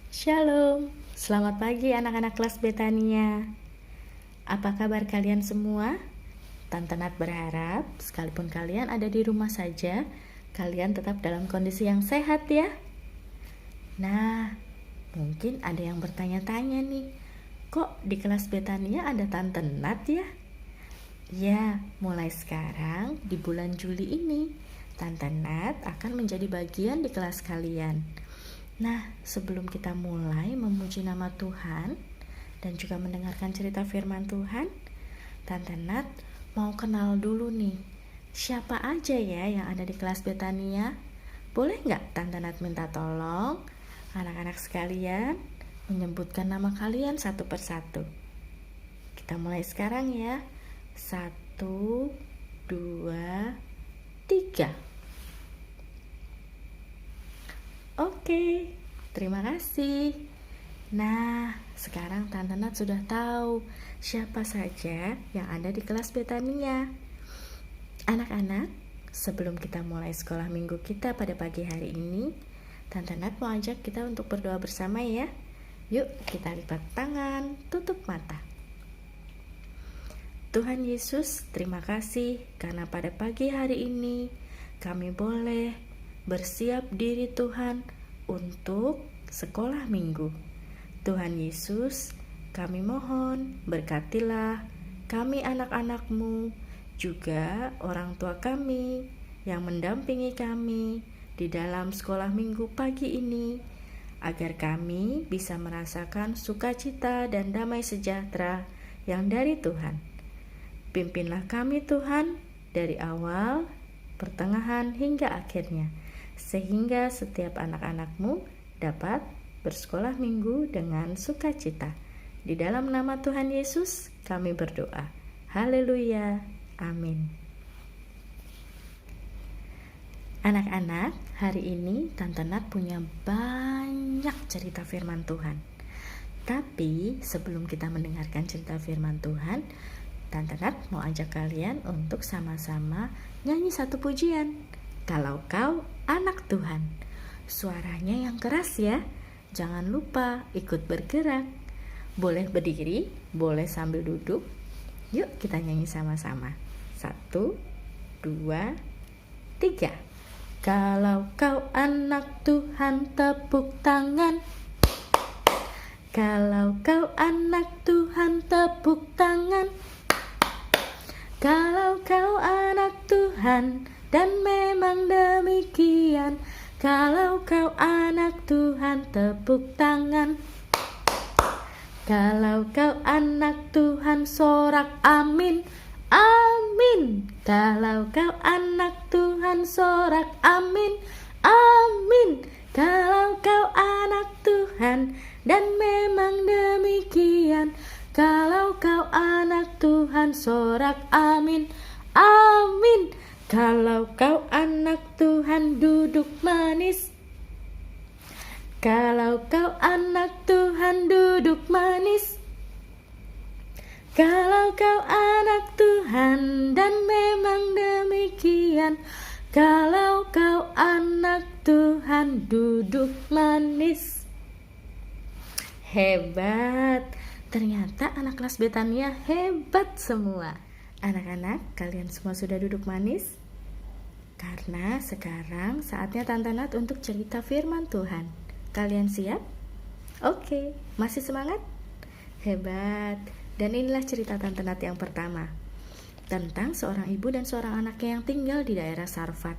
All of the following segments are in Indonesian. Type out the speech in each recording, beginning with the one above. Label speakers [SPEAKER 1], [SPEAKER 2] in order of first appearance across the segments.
[SPEAKER 1] Shalom, selamat pagi anak-anak kelas Betania. Apa kabar kalian semua? Tante Nat berharap sekalipun kalian ada di rumah saja, kalian tetap dalam kondisi yang sehat ya. Nah, mungkin ada yang bertanya-tanya nih, kok di kelas Betania ada Tante Nat ya? Ya, mulai sekarang di bulan Juli ini, Tante Nat akan menjadi bagian di kelas kalian. Nah, sebelum kita mulai memuji nama Tuhan dan juga mendengarkan cerita firman Tuhan, Tante Nat mau kenal dulu nih, siapa aja ya yang ada di kelas Betania? Boleh nggak Tante Nat minta tolong anak-anak sekalian menyebutkan nama kalian satu persatu? Kita mulai sekarang ya. 1, 2, 3. Oke, terima kasih. Nah, sekarang Tante Nat sudah tahu siapa saja yang ada di kelas Betania. Anak-anak, sebelum kita mulai sekolah minggu kita pada pagi hari ini, Tante Nat mau ajak kita untuk berdoa bersama ya. Yuk, kita lipat tangan, tutup mata. Tuhan Yesus, terima kasih karena pada pagi hari ini kami boleh bersiap diri Tuhan untuk sekolah minggu. Tuhan Yesus, kami mohon berkatilah kami anak-anak-Mu, juga orang tua kami yang mendampingi kami di dalam sekolah minggu pagi ini, agar kami bisa merasakan sukacita dan damai sejahtera yang dari Tuhan. Pimpinlah kami Tuhan dari awal, pertengahan hingga akhirnya, sehingga setiap anak-anak-Mu dapat bersekolah minggu dengan sukacita. Di dalam nama Tuhan Yesus kami berdoa. Haleluya. Amin. Anak-anak, hari ini Tante Nat punya banyak cerita firman Tuhan. Tapi sebelum kita mendengarkan cerita firman Tuhan, Tante Nat mau ajak kalian untuk sama-sama nyanyi satu pujian. Kalau kau anak Tuhan. Suaranya yang keras ya. Jangan lupa ikut bergerak. Boleh berdiri, boleh sambil duduk. Yuk kita nyanyi sama-sama. 1, 2, 3. Kalau kau anak Tuhan, tepuk tangan. Kalau kau anak Tuhan, tepuk tangan. Kalau kau anak Tuhan, dan memang demikian. Kalau kau anak Tuhan, tepuk tangan. Kalau kau anak Tuhan, sorak amin, amin. Kalau kau anak Tuhan, sorak amin, amin. Kalau kau anak Tuhan, dan memang demikian. Kalau kau anak Tuhan, sorak amin, amin. Kalau kau anak Tuhan, duduk manis. Kalau kau anak Tuhan, duduk manis. Kalau kau anak Tuhan, dan memang demikian. Kalau kau anak Tuhan, duduk manis. Hebat. Ternyata anak kelas Betania hebat semua. Anak-anak, kalian semua sudah duduk manis? Karena sekarang saatnya Tante Nat untuk cerita firman Tuhan. Kalian siap? Oke, masih semangat? Hebat. Dan inilah cerita Tante Nat yang pertama, tentang seorang ibu dan seorang anaknya yang tinggal di daerah Sarfat.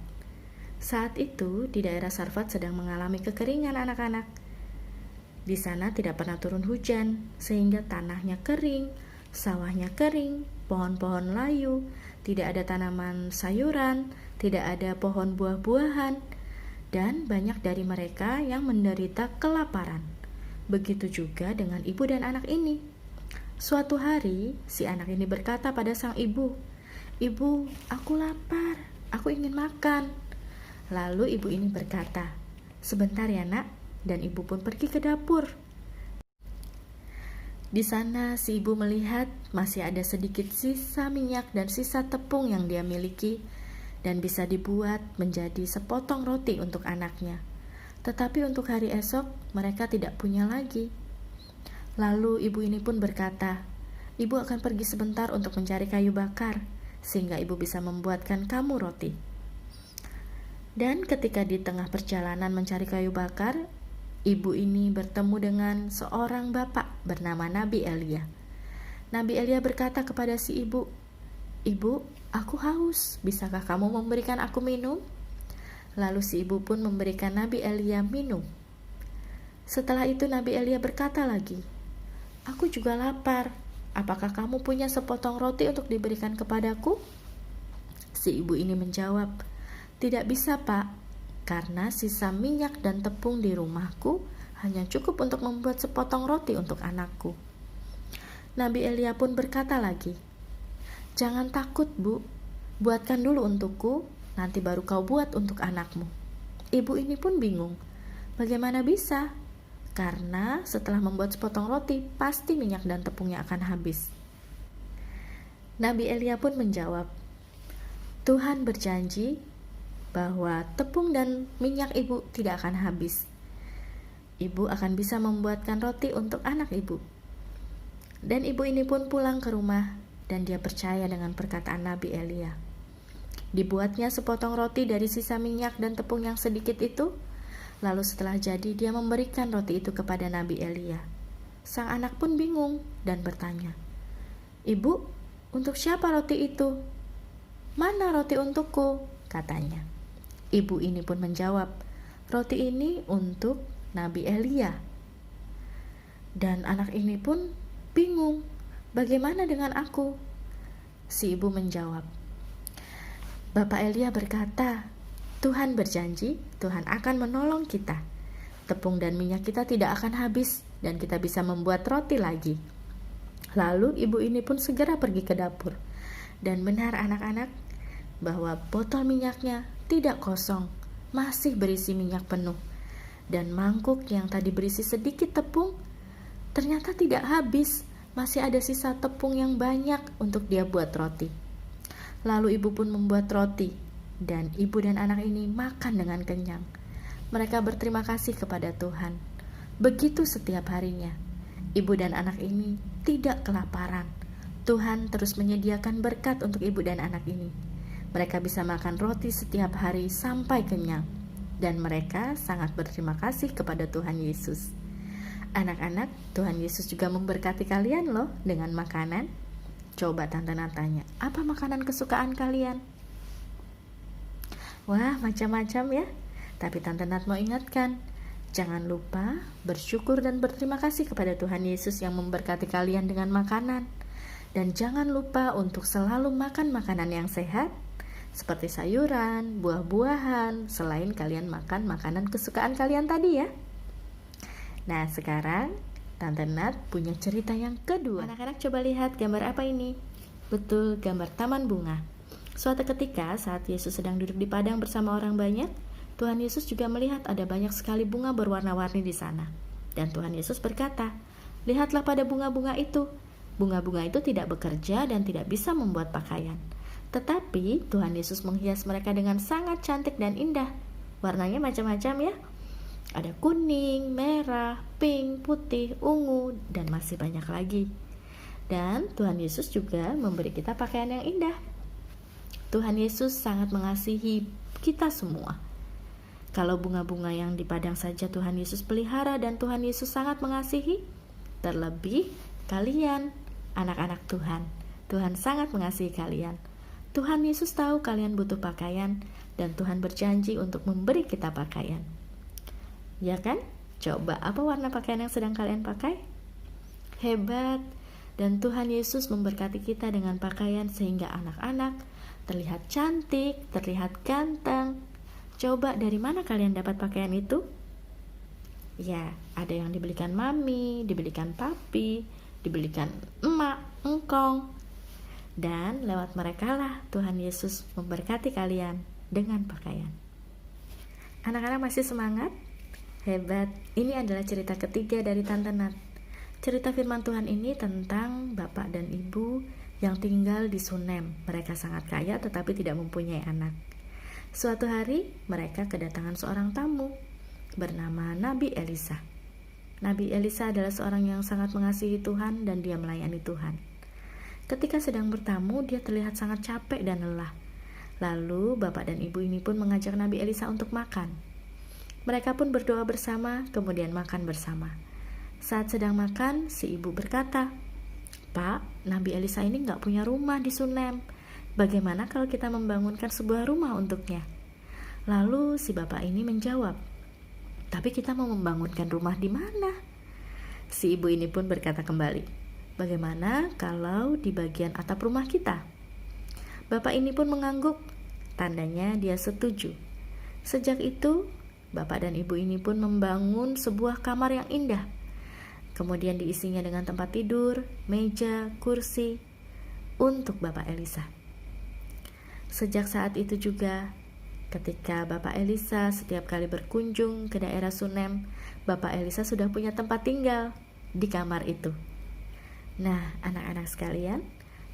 [SPEAKER 1] Saat itu di daerah Sarfat sedang mengalami kekeringan anak-anak. Di sana tidak pernah turun hujan, sehingga tanahnya kering, sawahnya kering, pohon-pohon layu, tidak ada tanaman sayuran, tidak ada pohon buah-buahan, dan banyak dari mereka yang menderita kelaparan. Begitu juga dengan ibu dan anak ini. Suatu hari, si anak ini berkata pada sang ibu, "Ibu, aku lapar, aku ingin makan." Lalu ibu ini berkata, "Sebentar ya nak." Dan ibu pun pergi ke dapur. Di sana si ibu melihat masih ada sedikit sisa minyak dan sisa tepung yang dia miliki, dan bisa dibuat menjadi sepotong roti untuk anaknya. Tetapi untuk hari esok mereka tidak punya lagi. Lalu ibu ini pun berkata, "Ibu akan pergi sebentar untuk mencari kayu bakar, sehingga ibu bisa membuatkan kamu roti." Dan ketika di tengah perjalanan mencari kayu bakar, ibu ini bertemu dengan seorang bapak bernama Nabi Elia. Nabi Elia berkata kepada si ibu, "Ibu, aku haus, bisakah kamu memberikan aku minum?" Lalu si ibu pun memberikan Nabi Elia minum. Setelah itu Nabi Elia berkata lagi, "Aku juga lapar, apakah kamu punya sepotong roti untuk diberikan kepadaku?" Si ibu ini menjawab, "Tidak bisa, Pak, karena sisa minyak dan tepung di rumahku hanya cukup untuk membuat sepotong roti untuk anakku." Nabi Elia pun berkata lagi, "Jangan takut, Bu, buatkan dulu untukku, nanti baru kau buat untuk anakmu." Ibu ini pun bingung, bagaimana bisa? Karena setelah membuat sepotong roti, pasti minyak dan tepungnya akan habis. Nabi Elia pun menjawab, "Tuhan berjanji bahwa tepung dan minyak ibu tidak akan habis. Ibu akan bisa membuatkan roti untuk anak ibu." Dan ibu ini pun pulang ke rumah dan dia percaya dengan perkataan Nabi Elia. Dibuatnya sepotong roti dari sisa minyak dan tepung yang sedikit itu. Lalu setelah jadi dia memberikan roti itu kepada Nabi Elia. Sang anak pun bingung dan bertanya, "Ibu, untuk siapa roti itu?" "Mana roti untukku?" katanya. Ibu ini pun menjawab, "Roti ini untuk Nabi Elia." Dan anak ini pun bingung, "Bagaimana dengan aku?" Si ibu menjawab, "Bapak Elia berkata, Tuhan berjanji, Tuhan akan menolong kita. Tepung dan minyak kita tidak akan habis dan kita bisa membuat roti lagi." Lalu ibu ini pun segera pergi ke dapur. Dan benar anak-anak, bahwa botol minyaknya tidak kosong, masih berisi minyak penuh. Dan mangkuk yang tadi berisi sedikit tepung, ternyata tidak habis, masih ada sisa tepung yang banyak untuk dia buat roti. Lalu ibu pun membuat roti, dan ibu dan anak ini makan dengan kenyang. Mereka berterima kasih kepada Tuhan. Begitu setiap harinya, ibu dan anak ini tidak kelaparan. Tuhan terus menyediakan berkat untuk ibu dan anak ini. Mereka bisa makan roti setiap hari sampai kenyang, dan mereka sangat berterima kasih kepada Tuhan Yesus. Anak-anak, Tuhan Yesus juga memberkati kalian loh dengan makanan. Coba Tante Nat tanya, apa makanan kesukaan kalian? Wah, macam-macam ya. Tapi Tante Nat mau ingatkan, jangan lupa bersyukur dan berterima kasih kepada Tuhan Yesus yang memberkati kalian dengan makanan. Dan jangan lupa untuk selalu makan makanan yang sehat, seperti sayuran, buah-buahan, selain kalian makan makanan kesukaan kalian tadi ya. Nah, sekarang Tante Nat punya cerita yang kedua. Anak-anak coba lihat gambar apa ini? Betul, gambar taman bunga. Suatu ketika saat Yesus sedang duduk di padang bersama orang banyak, Tuhan Yesus juga melihat ada banyak sekali bunga berwarna-warni di sana. Dan Tuhan Yesus berkata, "Lihatlah pada bunga-bunga itu. Bunga-bunga itu tidak bekerja dan tidak bisa membuat pakaian. Tetapi Tuhan Yesus menghias mereka dengan sangat cantik dan indah. Warnanya macam-macam ya. Ada kuning, merah, pink, putih, ungu, dan masih banyak lagi. Dan Tuhan Yesus juga memberi kita pakaian yang indah." Tuhan Yesus sangat mengasihi kita semua. Kalau bunga-bunga yang di padang saja Tuhan Yesus pelihara dan Tuhan Yesus sangat mengasihi, terlebih kalian, anak-anak Tuhan. Tuhan sangat mengasihi kalian. Tuhan Yesus tahu kalian butuh pakaian dan Tuhan berjanji untuk memberi kita pakaian. Ya kan? Coba apa warna pakaian yang sedang kalian pakai? Hebat. Dan Tuhan Yesus memberkati kita dengan pakaian sehingga anak-anak terlihat cantik, terlihat ganteng. Coba dari mana kalian dapat pakaian itu? Ya, ada yang dibelikan mami, dibelikan papi, dibelikan emak, engkong. Dan lewat mereka lah Tuhan Yesus memberkati kalian dengan pakaian. Anak-anak masih semangat? Hebat. Ini adalah cerita ketiga dari Tante Nat. Cerita firman Tuhan ini tentang bapak dan ibu yang tinggal di Sunem. Mereka sangat kaya tetapi tidak mempunyai anak. Suatu hari mereka kedatangan seorang tamu. bernama Nabi Elisa. Nabi Elisa adalah seorang yang sangat mengasihi Tuhan dan dia melayani Tuhan. Ketika sedang bertamu, dia terlihat sangat capek dan lelah. Lalu bapak dan ibu ini pun mengajak Nabi Elisa untuk makan. Mereka pun berdoa bersama, kemudian makan bersama. Saat sedang makan, si ibu berkata, "Pak, Nabi Elisa ini nggak punya rumah di Sunem. Bagaimana kalau kita membangunkan sebuah rumah untuknya?" Lalu si bapak ini menjawab, "Tapi kita mau membangunkan rumah di mana?" Si ibu ini pun berkata kembali, "Bagaimana kalau di bagian atap rumah kita?" Bapak ini pun mengangguk, tandanya dia setuju. Sejak itu, bapak dan ibu ini pun membangun sebuah kamar yang indah. Kemudian diisinya dengan tempat tidur, meja, kursi untuk Bapak Elisa. Sejak saat itu juga, ketika Bapak Elisa setiap kali berkunjung ke daerah Sunem, Bapak Elisa sudah punya tempat tinggal di kamar itu. Nah, anak-anak sekalian,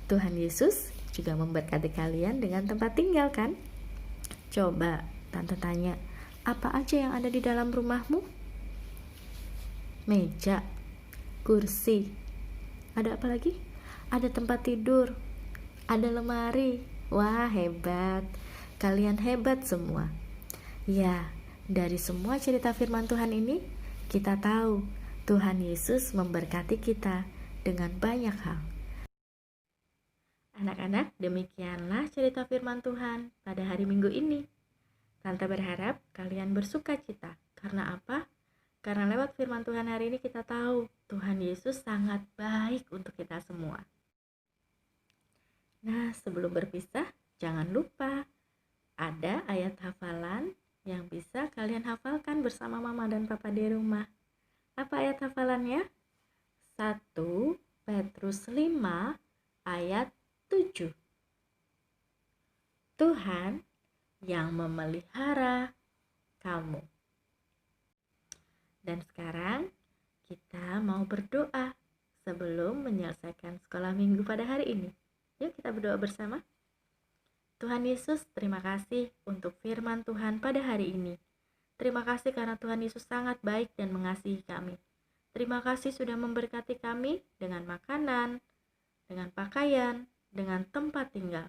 [SPEAKER 1] Tuhan Yesus juga memberkati kalian dengan tempat tinggal kan? Coba Tante tanya, apa aja yang ada di dalam rumahmu? Meja, kursi, ada apa lagi? Ada tempat tidur, ada lemari. Wah, hebat. Kalian hebat semua. Ya, dari semua cerita firman Tuhan ini, kita tahu Tuhan Yesus memberkati kita dengan banyak hal. Anak-anak, demikianlah cerita firman Tuhan pada hari Minggu ini. Tante berharap kalian bersuka cita. Karena apa? Karena lewat firman Tuhan hari ini kita tahu Tuhan Yesus sangat baik untuk kita semua. Nah, sebelum berpisah, jangan lupa ada ayat hafalan yang bisa kalian hafalkan bersama mama dan papa di rumah. Apa ayat hafalannya? 1 Petrus 5 ayat 7. Tuhan yang memelihara kamu. Dan sekarang kita mau berdoa sebelum menyelesaikan sekolah minggu pada hari ini. Yuk kita berdoa bersama. Tuhan Yesus, terima kasih untuk firman Tuhan pada hari ini. Terima kasih karena Tuhan Yesus sangat baik dan mengasihi kami. Terima kasih sudah memberkati kami dengan makanan, dengan pakaian, dengan tempat tinggal.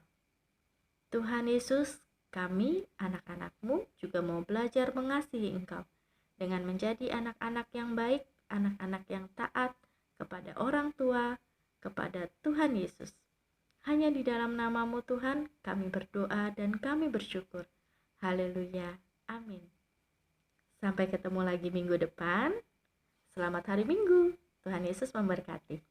[SPEAKER 1] Tuhan Yesus, kami anak-anak-Mu juga mau belajar mengasihi Engkau dengan menjadi anak-anak yang baik, anak-anak yang taat kepada orang tua, kepada Tuhan Yesus. Hanya di dalam nama-Mu Tuhan kami berdoa dan kami bersyukur. Haleluya. Amin. Sampai ketemu lagi minggu depan. Selamat hari Minggu. Tuhan Yesus memberkati.